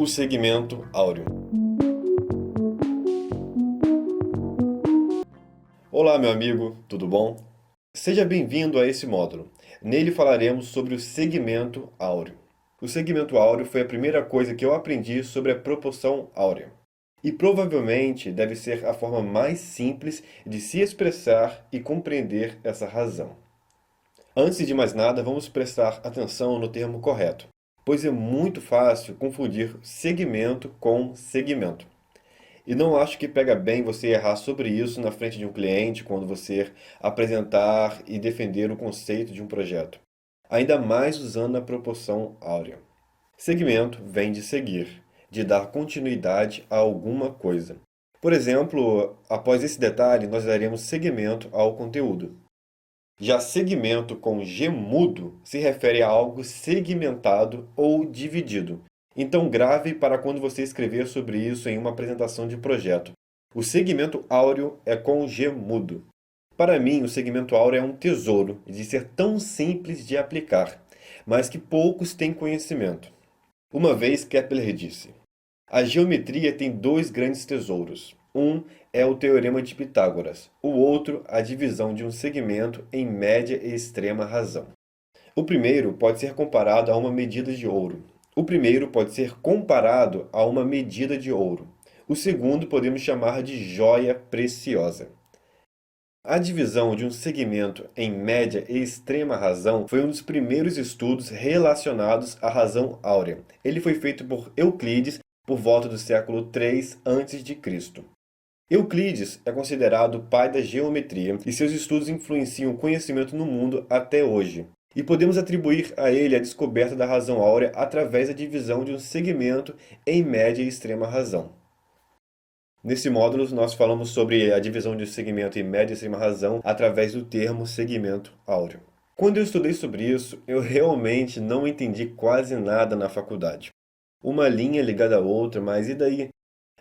O segmento áureo. Olá, meu amigo, tudo bom? Seja bem-vindo a esse módulo. Nele falaremos sobre o segmento áureo. O segmento áureo foi a primeira coisa que eu aprendi sobre a proporção áurea. E provavelmente deve ser a forma mais simples de se expressar e compreender essa razão. Antes de mais nada, vamos prestar atenção no termo correto, pois é muito fácil confundir segmento com segmento. E não acho que pega bem você errar sobre isso na frente de um cliente quando você apresentar e defender o conceito de um projeto. Ainda mais usando a proporção áurea. Segmento vem de seguir, de dar continuidade a alguma coisa. Por exemplo, após esse detalhe, nós daremos seguimento ao conteúdo. Já segmento com G mudo se refere a algo segmentado ou dividido. Então grave para quando você escrever sobre isso em uma apresentação de projeto. O segmento áureo é com G mudo. Para mim, o segmento áureo é um tesouro de ser tão simples de aplicar, mas que poucos têm conhecimento. Uma vez Kepler disse: a geometria tem dois grandes tesouros. Um é o teorema de Pitágoras, o outro a divisão de um segmento em média e extrema razão. O primeiro pode ser comparado a uma medida de ouro. O segundo podemos chamar de joia preciosa. A divisão de um segmento em média e extrema razão foi um dos primeiros estudos relacionados à razão áurea. Ele foi feito por Euclides por volta do século III a.C. Euclides é considerado o pai da geometria e seus estudos influenciam o conhecimento no mundo até hoje. E podemos atribuir a ele a descoberta da razão áurea através da divisão de um segmento em média e extrema razão. Nesse módulo, nós falamos sobre a divisão de um segmento em média e extrema razão através do termo segmento áureo. Quando eu estudei sobre isso, eu realmente não entendi quase nada na faculdade. Uma linha ligada à outra, mas e daí?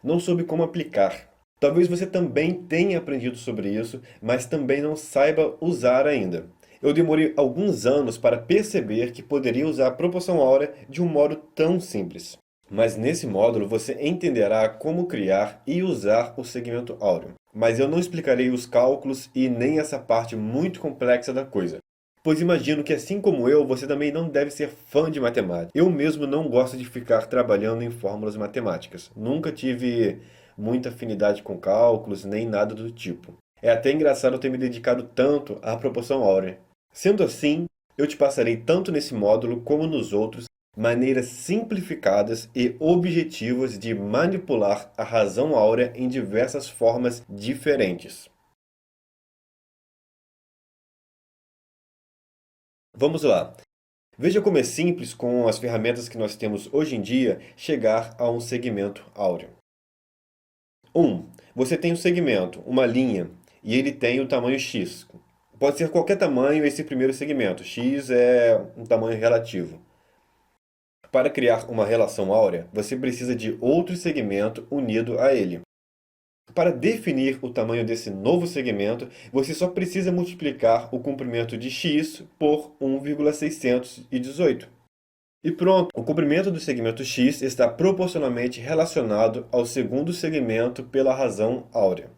Não soube como aplicar. Talvez você também tenha aprendido sobre isso, mas também não saiba usar ainda. Eu demorei alguns anos para perceber que poderia usar a proporção áurea de um modo tão simples. Mas nesse módulo você entenderá como criar e usar o segmento áureo. Mas eu não explicarei os cálculos e nem essa parte muito complexa da coisa. Pois imagino que assim como eu, você também não deve ser fã de matemática. Eu mesmo não gosto de ficar trabalhando em fórmulas matemáticas. Nunca tive muita afinidade com cálculos, nem nada do tipo. É até engraçado eu ter me dedicado tanto à proporção áurea. Sendo assim, eu te passarei tanto nesse módulo como nos outros maneiras simplificadas e objetivas de manipular a razão áurea em diversas formas diferentes. Vamos lá. Veja como é simples, com as ferramentas que nós temos hoje em dia, chegar a um segmento áureo. 1. Você tem um segmento, uma linha, e ele tem o tamanho x. Pode ser qualquer tamanho esse primeiro segmento. X é um tamanho relativo. Para criar uma relação áurea, você precisa de outro segmento unido a ele. Para definir o tamanho desse novo segmento, você só precisa multiplicar o comprimento de x por 1,618. E pronto, o comprimento do segmento x está proporcionalmente relacionado ao segundo segmento pela razão áurea.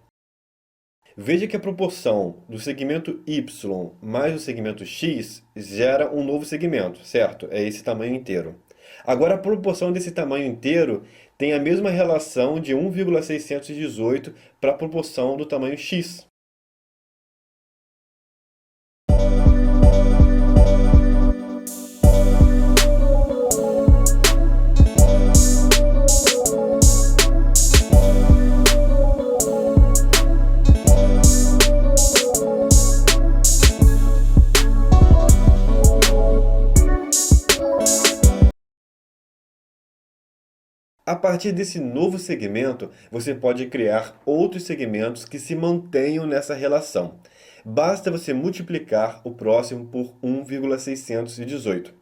Veja que a proporção do segmento y mais o segmento x gera um novo segmento, certo? É esse tamanho inteiro. Agora, a proporção desse tamanho inteiro tem a mesma relação de 1,618 para a proporção do tamanho x. A partir desse novo segmento, você pode criar outros segmentos que se mantenham nessa relação. Basta você multiplicar o próximo por 1,618.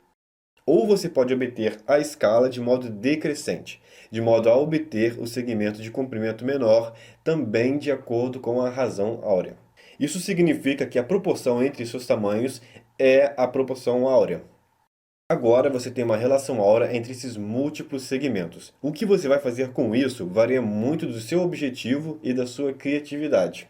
Ou você pode obter a escala de modo decrescente, de modo a obter o segmento de comprimento menor, também de acordo com a razão áurea. Isso significa que a proporção entre seus tamanhos é a proporção áurea. Agora você tem uma relação áurea entre esses múltiplos segmentos. O que você vai fazer com isso varia muito do seu objetivo e da sua criatividade.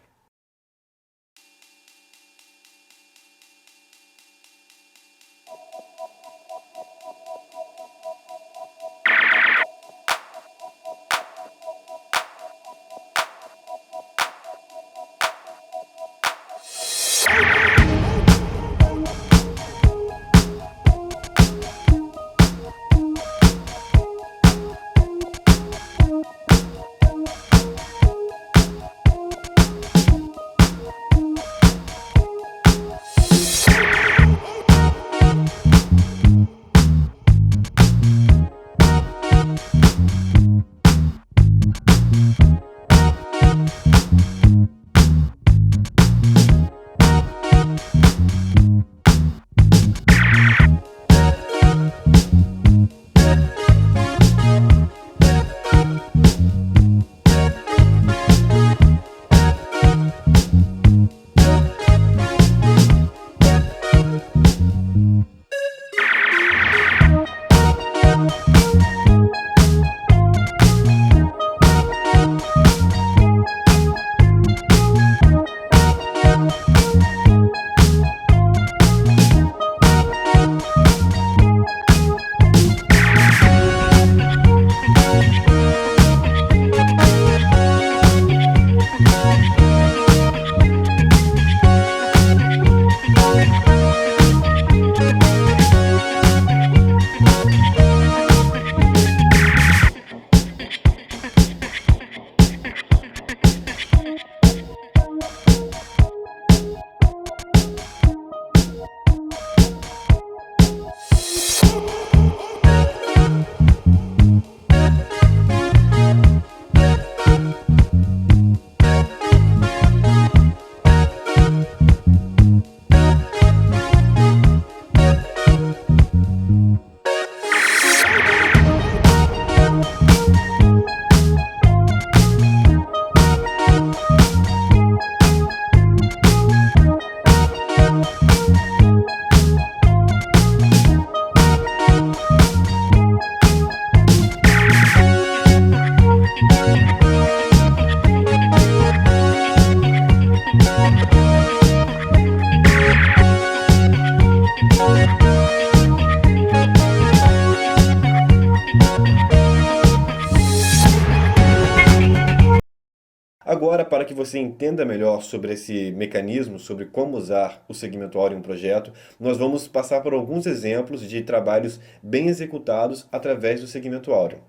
Agora, para que você entenda melhor sobre esse mecanismo, sobre como usar o segmento áureo em um projeto, nós vamos passar por alguns exemplos de trabalhos bem executados através do segmento áureo.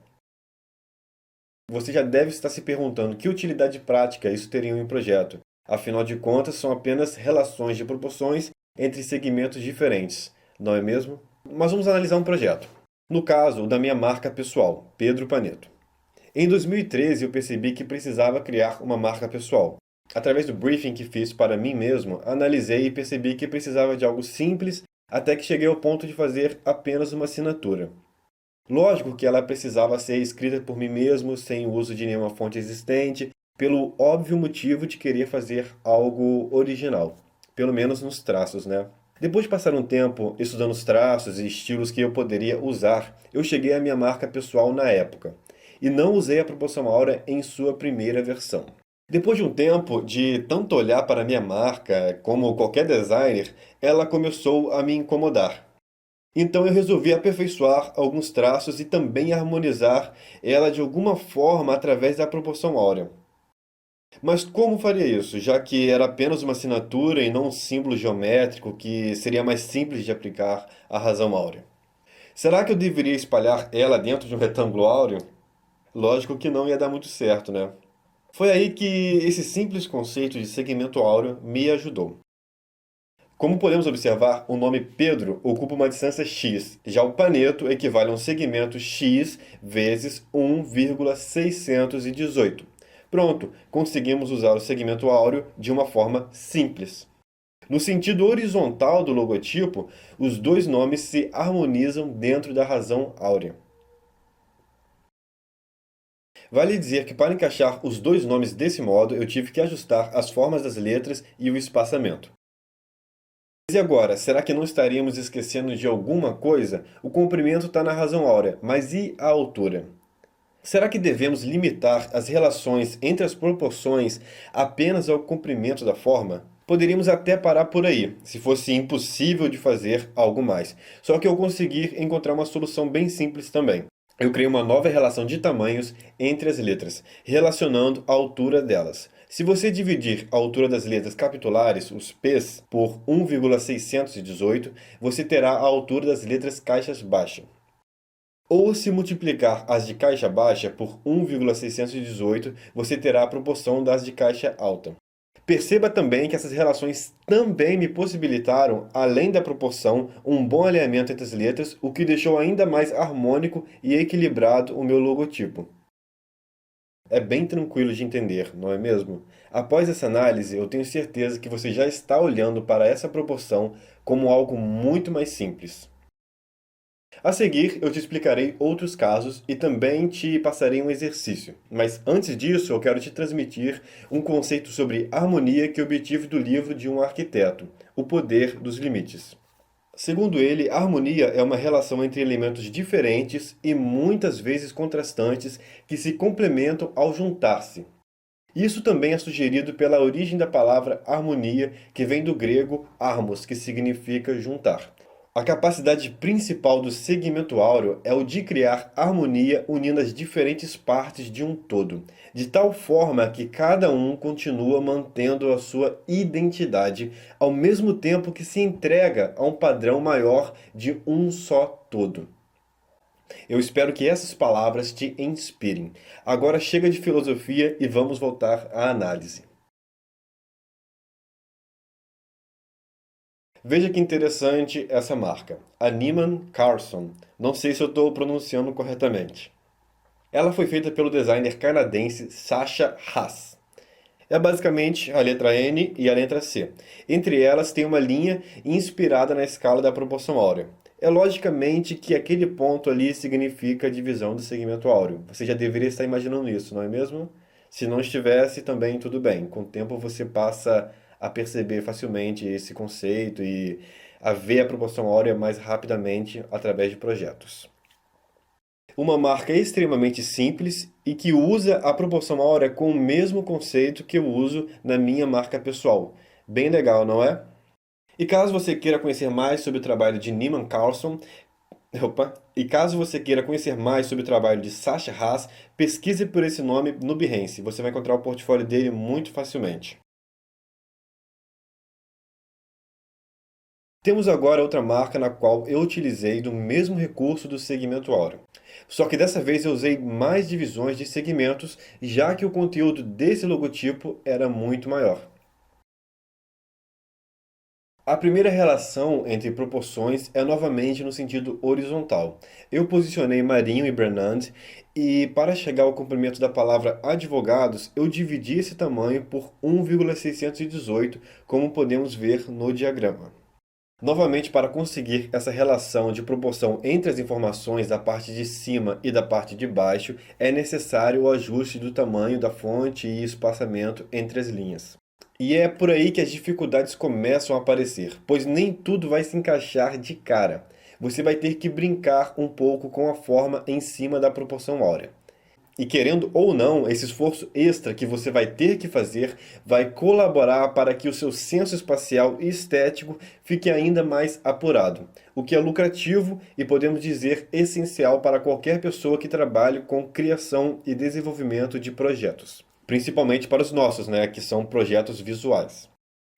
Você já deve estar se perguntando que utilidade prática isso teria em um projeto. Afinal de contas, são apenas relações de proporções entre segmentos diferentes, não é mesmo? Mas vamos analisar um projeto. No caso, o da minha marca pessoal, Pedro Paneto. Em 2013, eu percebi que precisava criar uma marca pessoal. Através do briefing que fiz para mim mesmo, analisei e percebi que precisava de algo simples até que cheguei ao ponto de fazer apenas uma assinatura. Lógico que ela precisava ser escrita por mim mesmo, sem o uso de nenhuma fonte existente, pelo óbvio motivo de querer fazer algo original. Pelo menos nos traços, né? Depois de passar um tempo estudando os traços e estilos que eu poderia usar, eu cheguei à minha marca pessoal na época. E não usei a proporção áurea em sua primeira versão. Depois de um tempo de tanto olhar para a minha marca, como qualquer designer, ela começou a me incomodar. Então eu resolvi aperfeiçoar alguns traços e também harmonizar ela de alguma forma através da proporção áurea. Mas como faria isso, já que era apenas uma assinatura e não um símbolo geométrico que seria mais simples de aplicar à razão áurea? Será que eu deveria espalhar ela dentro de um retângulo áureo? Lógico que não ia dar muito certo, né? Foi aí que esse simples conceito de segmento áureo me ajudou. Como podemos observar, o nome Pedro ocupa uma distância x, já o Paneto equivale a um segmento x vezes 1,618. Pronto, conseguimos usar o segmento áureo de uma forma simples. No sentido horizontal do logotipo, os dois nomes se harmonizam dentro da razão áurea. Vale dizer que para encaixar os dois nomes desse modo, eu tive que ajustar as formas das letras e o espaçamento. Mas e agora, será que não estaríamos esquecendo de alguma coisa? O comprimento está na razão áurea, mas e a altura? Será que devemos limitar as relações entre as proporções apenas ao comprimento da forma? Poderíamos até parar por aí, se fosse impossível de fazer algo mais. Só que eu consegui encontrar uma solução bem simples também. Eu criei uma nova relação de tamanhos entre as letras, relacionando a altura delas. Se você dividir a altura das letras capitulares, os P's, por 1,618, você terá a altura das letras caixas baixa. Ou se multiplicar as de caixa baixa por 1,618, você terá a proporção das de caixa alta. Perceba também que essas relações também me possibilitaram, além da proporção, um bom alinhamento entre as letras, o que deixou ainda mais harmônico e equilibrado o meu logotipo. É bem tranquilo de entender, não é mesmo? Após essa análise, eu tenho certeza que você já está olhando para essa proporção como algo muito mais simples. A seguir, eu te explicarei outros casos e também te passarei um exercício. Mas antes disso, eu quero te transmitir um conceito sobre harmonia que obtive do livro de um arquiteto, O Poder dos Limites. Segundo ele, a harmonia é uma relação entre elementos diferentes e muitas vezes contrastantes que se complementam ao juntar-se. Isso também é sugerido pela origem da palavra harmonia, que vem do grego harmos, que significa juntar. A capacidade principal do segmento áureo é o de criar harmonia unindo as diferentes partes de um todo, de tal forma que cada um continua mantendo a sua identidade, ao mesmo tempo que se entrega a um padrão maior de um só todo. Eu espero que essas palavras te inspirem. Agora chega de filosofia e vamos voltar à análise. Veja que interessante essa marca, a Neiman Carson. Não sei se eu estou pronunciando corretamente. Ela foi feita pelo designer canadense Sacha Haas. É basicamente a letra N e a letra C. Entre elas tem uma linha inspirada na escala da proporção áurea. É logicamente que aquele ponto ali significa a divisão do segmento áureo. Você já deveria estar imaginando isso, não é mesmo? Se não estivesse, também tudo bem. Com o tempo você passa a perceber facilmente esse conceito e a ver a proporção áurea mais rapidamente através de projetos. Uma marca extremamente simples e que usa a proporção áurea com o mesmo conceito que eu uso na minha marca pessoal. Bem legal, não é? E caso você queira conhecer mais sobre o trabalho de Neiman Carlson, e caso você queira conhecer mais sobre o trabalho de Sacha Haas, pesquise por esse nome no Behance. Você vai encontrar o portfólio dele muito facilmente. Temos agora outra marca na qual eu utilizei do mesmo recurso do segmento áureo. Só que dessa vez eu usei mais divisões de segmentos, já que o conteúdo desse logotipo era muito maior. A primeira relação entre proporções é novamente no sentido horizontal. Eu posicionei Marinho e Bernard e, para chegar ao comprimento da palavra advogados, eu dividi esse tamanho por 1,618, como podemos ver no diagrama. Novamente, para conseguir essa relação de proporção entre as informações da parte de cima e da parte de baixo, é necessário o ajuste do tamanho da fonte e espaçamento entre as linhas. E é por aí que as dificuldades começam a aparecer, pois nem tudo vai se encaixar de cara. Você vai ter que brincar um pouco com a forma em cima da proporção áurea. E querendo ou não, esse esforço extra que você vai ter que fazer vai colaborar para que o seu senso espacial e estético fique ainda mais apurado, o que é lucrativo e podemos dizer essencial para qualquer pessoa que trabalhe com criação e desenvolvimento de projetos, principalmente para os nossos, né, que são projetos visuais.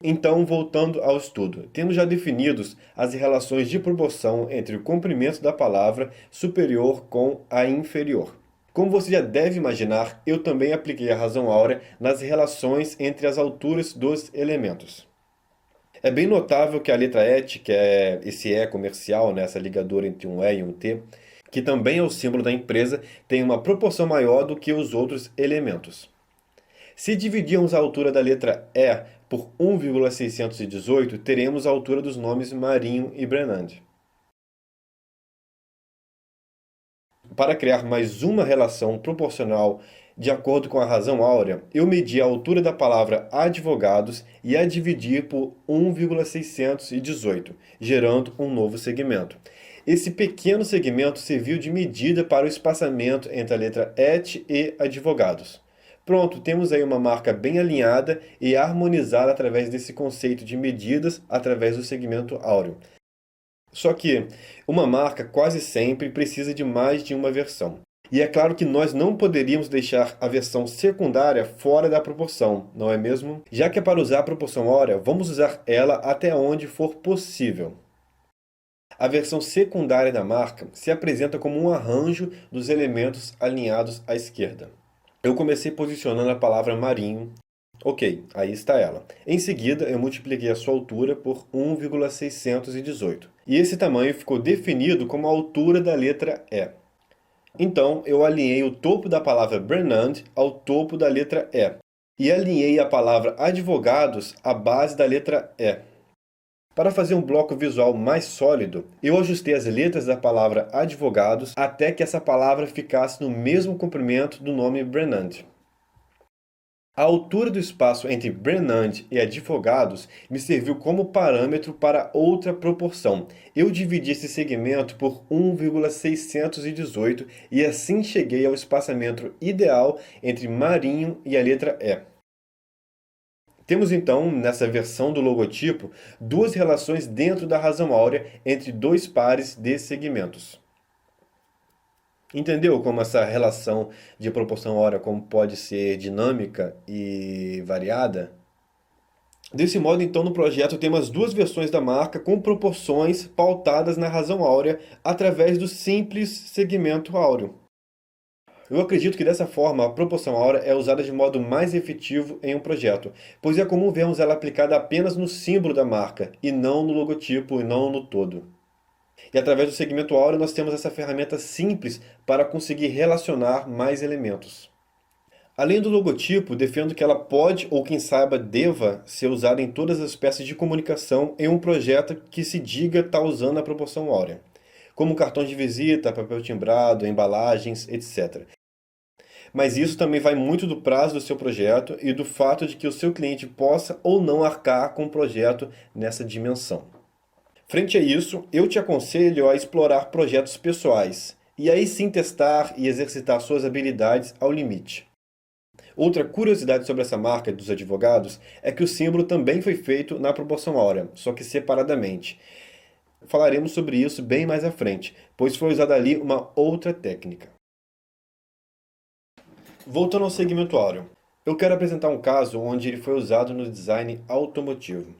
Então, voltando ao estudo, temos já definidos as relações de proporção entre o comprimento da palavra superior com a inferior. Como você já deve imaginar, eu também apliquei a razão áurea nas relações entre as alturas dos elementos. É bem notável que a letra Et, que é esse E comercial, né, essa ligadura entre um E e um T, que também é o símbolo da empresa, tem uma proporção maior do que os outros elementos. Se dividirmos a altura da letra E por 1,618, teremos a altura dos nomes Marinho e Brenand. Para criar mais uma relação proporcional De acordo com a razão áurea, eu medi a altura da palavra advogados e a dividi por 1,618, gerando um novo segmento. Esse pequeno segmento serviu de medida para o espaçamento entre a letra et e advogados. Pronto, temos aí uma marca bem alinhada e harmonizada através desse conceito de medidas através do segmento áureo. Só que uma marca quase sempre precisa de mais de uma versão. E é claro que nós não poderíamos deixar a versão secundária fora da proporção, não é mesmo? Já que é para usar a proporção áurea, vamos usar ela até onde for possível. A versão secundária da marca se apresenta como um arranjo dos elementos alinhados à esquerda. Eu comecei posicionando a palavra marinho. Ok, aí está ela. Em seguida, eu multipliquei a sua altura por 1,618. E esse tamanho ficou definido como a altura da letra E. Então, eu alinhei o topo da palavra Brennand ao topo da letra E. E alinhei a palavra advogados à base da letra E. Para fazer um bloco visual mais sólido, eu ajustei as letras da palavra advogados até que essa palavra ficasse no mesmo comprimento do nome Brennand. A altura do espaço entre Brennand e advogados me serviu como parâmetro para outra proporção. Eu dividi esse segmento por 1,618 e assim cheguei ao espaçamento ideal entre marinho e a letra E. Temos então, nessa versão do logotipo, duas relações dentro da razão áurea entre dois pares de segmentos. Entendeu como essa relação de proporção áurea como pode ser dinâmica e variada? Desse modo, então, no projeto temos duas versões da marca com proporções pautadas na razão áurea através do simples segmento áureo. Eu acredito que dessa forma a proporção áurea é usada de modo mais efetivo em um projeto, pois é comum vermos ela aplicada apenas no símbolo da marca, e não no logotipo, e não no todo. E através do segmento áureo nós temos essa ferramenta simples para conseguir relacionar mais elementos. Além do logotipo, defendo que ela pode, ou quem saiba deva, ser usada em todas as peças de comunicação em um projeto que se diga estar usando a proporção áurea, como cartões de visita, papel timbrado, embalagens, etc. Mas isso também vai muito do prazo do seu projeto e do fato de que o seu cliente possa ou não arcar com o projeto nessa dimensão. Frente a isso, eu te aconselho a explorar projetos pessoais, e aí sim testar e exercitar suas habilidades ao limite. Outra curiosidade sobre essa marca dos advogados é que o símbolo também foi feito na proporção áurea, só que separadamente. Falaremos sobre isso bem mais à frente, pois foi usada ali uma outra técnica. Voltando ao segmento áureo, eu quero apresentar um caso onde ele foi usado no design automotivo.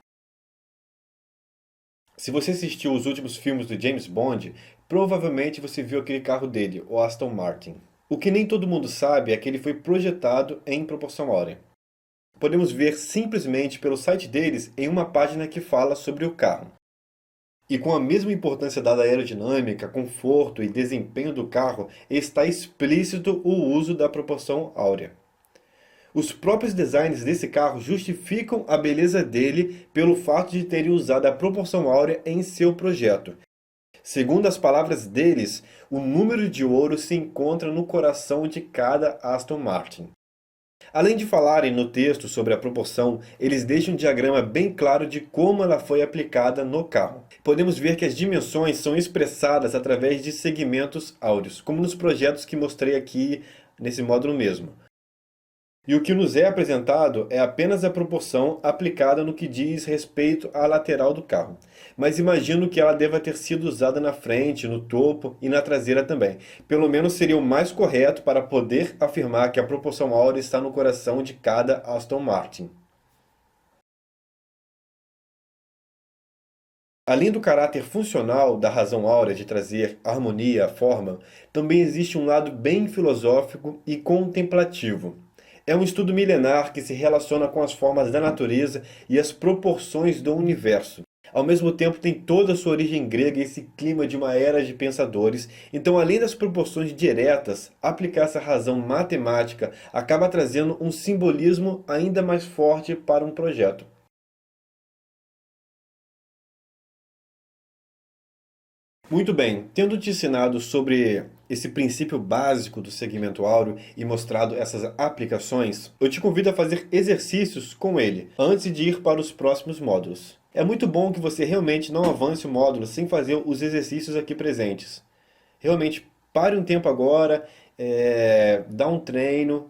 Se você assistiu os últimos filmes do James Bond, provavelmente você viu aquele carro dele, o Aston Martin. O que nem todo mundo sabe é que ele foi projetado em proporção áurea. Podemos ver simplesmente pelo site deles em uma página que fala sobre o carro. E com a mesma importância dada à aerodinâmica, conforto e desempenho do carro, está explícito o uso da proporção áurea. Os próprios designs desse carro justificam a beleza dele pelo fato de terem usado a proporção áurea em seu projeto. Segundo as palavras deles, o número de ouro se encontra no coração de cada Aston Martin. Além de falarem no texto sobre a proporção, eles deixam um diagrama bem claro de como ela foi aplicada no carro. Podemos ver que as dimensões são expressadas através de segmentos áureos, como nos projetos que mostrei aqui nesse módulo mesmo. E o que nos é apresentado é apenas a proporção aplicada no que diz respeito à lateral do carro. Mas imagino que ela deva ter sido usada na frente, no topo e na traseira também. Pelo menos seria o mais correto para poder afirmar que a proporção áurea está no coração de cada Aston Martin. Além do caráter funcional da razão áurea de trazer harmonia à forma, também existe um lado bem filosófico e contemplativo. É um estudo milenar que se relaciona com as formas da natureza e as proporções do universo. Ao mesmo tempo, tem toda a sua origem grega e esse clima de uma era de pensadores. Então, além das proporções diretas, aplicar essa razão matemática acaba trazendo um simbolismo ainda mais forte para um projeto. Muito bem, tendo te ensinado sobre esse princípio básico do segmento áureo e mostrado essas aplicações, eu te convido a fazer exercícios com ele antes de ir para os próximos módulos. É muito bom que você realmente não avance o módulo sem fazer os exercícios aqui presentes. Realmente pare um tempo agora, dá um treino,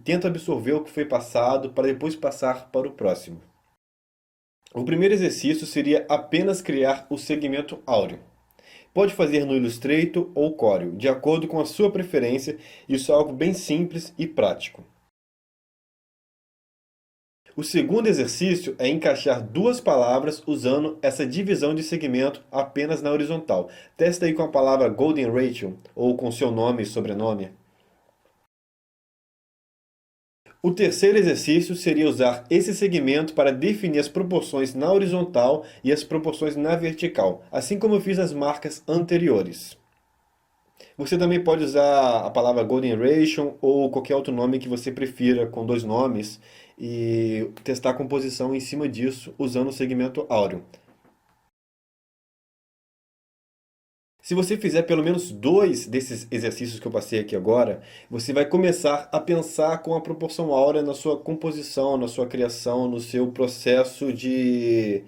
tenta absorver o que foi passado para depois passar para o próximo. O primeiro exercício seria apenas criar o segmento áureo. Pode fazer no Illustrator ou Corel, de acordo com a sua preferência, isso é algo bem simples e prático. O segundo exercício é encaixar duas palavras usando essa divisão de segmento apenas na horizontal. Testa aí com a palavra Golden Ratio ou com seu nome e sobrenome. O terceiro exercício seria usar esse segmento para definir as proporções na horizontal e as proporções na vertical, assim como eu fiz nas marcas anteriores. Você também pode usar a palavra Golden Ratio ou qualquer outro nome que você prefira, com dois nomes, e testar a composição em cima disso usando o segmento áureo. Se você fizer pelo menos 2 desses exercícios que eu passei aqui agora, você vai começar a pensar com a proporção áurea na sua composição, na sua criação, no seu processo de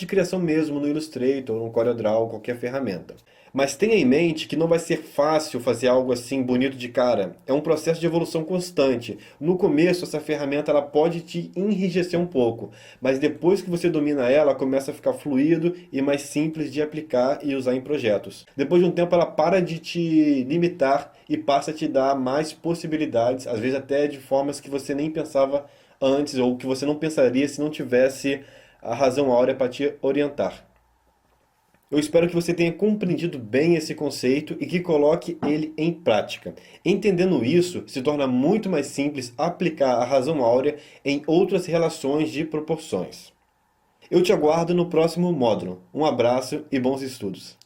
criação mesmo no Illustrator, no CorelDRAW, qualquer ferramenta. Mas tenha em mente que não vai ser fácil fazer algo assim bonito de cara. É um processo de evolução constante. No começo, essa ferramenta ela pode te enrijecer um pouco, mas depois que você domina ela, começa a ficar fluido e mais simples de aplicar e usar em projetos. Depois de um tempo, ela para de te limitar e passa a te dar mais possibilidades, às vezes até de formas que você nem pensava antes ou que você não pensaria se não tivesse a razão áurea para te orientar. Eu espero que você tenha compreendido bem esse conceito e que coloque ele em prática. Entendendo isso, se torna muito mais simples aplicar a razão áurea em outras relações de proporções. Eu te aguardo no próximo módulo. Um abraço e bons estudos!